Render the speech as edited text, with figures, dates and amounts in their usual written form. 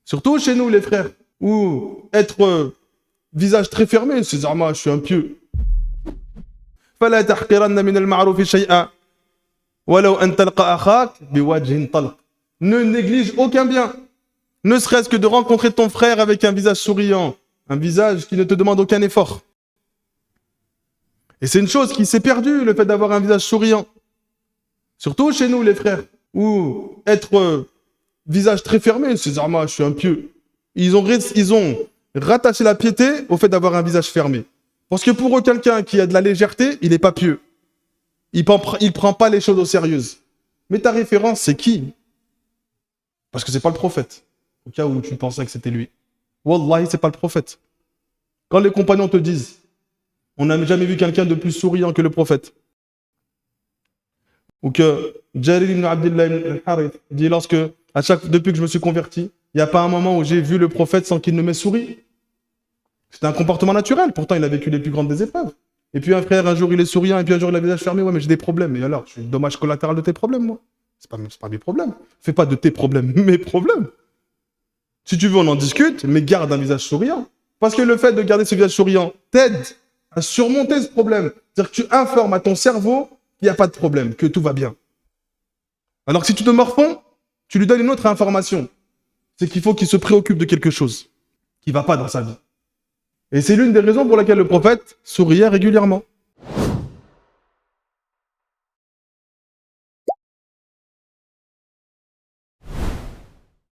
Surtout chez nous, les frères, où être visage très fermé, c'est « moi, je suis un pieux ». فلا تحقرن من المعروف شيئا ولو أن تلقى أخاك بوجه طلق. Ne néglige aucun bien, ne serait-ce que de rencontrer ton frère avec un visage souriant, un visage qui ne te demande aucun effort. Et c'est une chose qui s'est perdue, le fait d'avoir un visage souriant. Surtout chez nous, les frères, où être visage très fermé, c'est « moi, je suis un pieux ». Ils ont rattaché la piété au fait d'avoir un visage fermé. Parce que pour eux, quelqu'un qui a de la légèreté, il n'est pas pieux. Il ne prend pas les choses au sérieux. Mais ta référence, c'est qui? Parce que ce n'est pas le prophète. Au cas où tu pensais que c'était lui. Wallahi, ce n'est pas le prophète. Quand les compagnons te disent, on n'a jamais vu quelqu'un de plus souriant que le prophète. Ou que Jarir ibn Abdullah ibn al-Harith dit depuis que je me suis converti, il n'y a pas un moment où j'ai vu le prophète sans qu'il ne m'ait souri. C'était un comportement naturel, pourtant il a vécu les plus grandes des épreuves. Et puis un frère, un jour il est souriant, et puis un jour il a le visage fermé, ouais mais j'ai des problèmes. Et alors, je suis dommage collatéral de tes problèmes, moi. C'est pas mes problèmes. Fais pas de tes problèmes mes problèmes. Si tu veux, on en discute, mais garde un visage souriant. Parce que le fait de garder ce visage souriant t'aide à surmonter ce problème. C'est-à-dire que tu informes à ton cerveau qu'il n'y a pas de problème, que tout va bien. Alors que si tu te morfonds, tu lui donnes une autre information. C'est qu'il faut qu'il se préoccupe de quelque chose qui ne va pas dans sa vie. Et c'est l'une des raisons pour lesquelles le prophète souriait régulièrement.